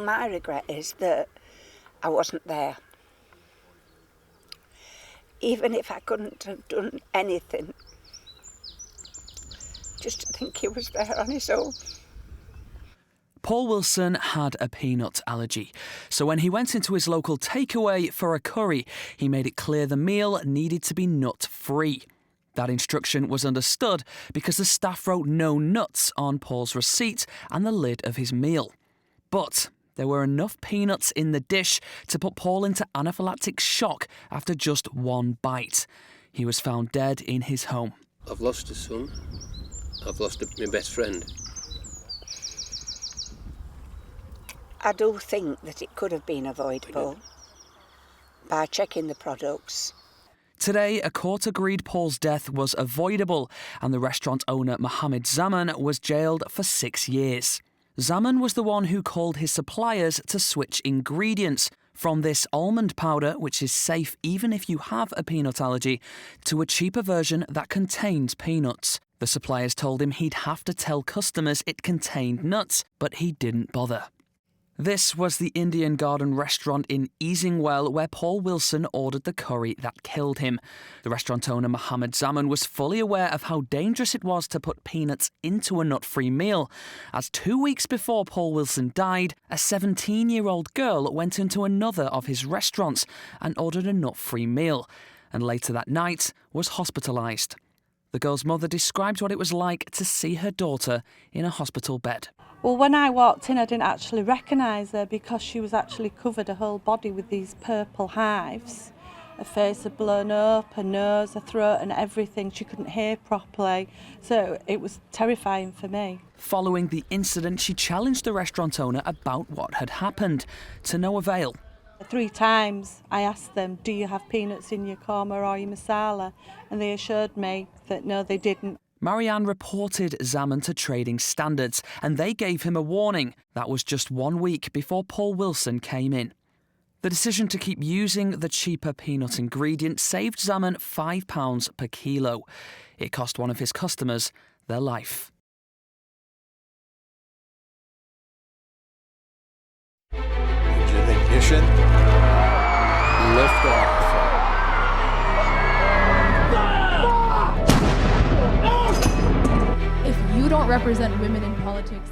my regret is that I wasn't there. Even if I couldn't have done anything, just to think he was there on his own. Paul Wilson had a peanut allergy, so when he went into his local takeaway for a curry, he made it clear the meal needed to be nut-free. That instruction was understood because the staff wrote no nuts on Paul's receipt and the lid of his meal. But there were enough peanuts in the dish to put Paul into anaphylactic shock after just one bite. He was found dead in his home. I've lost a son. I've lost my best friend. I do think that it could have been avoidable by checking the products. Today, a court agreed Paul's death was avoidable and the restaurant owner Mohammed Zaman was jailed for 6 years. Zaman was the one who called his suppliers to switch ingredients from this almond powder, which is safe even if you have a peanut allergy, to a cheaper version that contains peanuts. The suppliers told him he'd have to tell customers it contained nuts, but he didn't bother. This was the Indian Garden restaurant in Easingwell where Paul Wilson ordered the curry that killed him. The restaurant owner Mohammed Zaman was fully aware of how dangerous it was to put peanuts into a nut-free meal, as 2 weeks before Paul Wilson died, a 17-year-old girl went into another of his restaurants and ordered a nut-free meal, and later that night was hospitalised. The girl's mother described what it was like to see her daughter in a hospital bed. Well, when I walked in, I didn't actually recognise her because she was actually covered her whole body with these purple hives. Her face had blown up, her nose, her throat and everything. She couldn't hear properly, so it was terrifying for me. Following the incident, she challenged the restaurant owner about what had happened, to no avail. 3 times I asked them, do you have peanuts in your korma or your masala? And they assured me that no, they didn't. Marianne reported Zaman to Trading Standards and they gave him a warning. That was just 1 week before Paul Wilson came in. The decision to keep using the cheaper peanut ingredient saved Zaman £5 per kilo. It cost one of his customers their life. Ignition. Lift off. If you don't represent women in politics,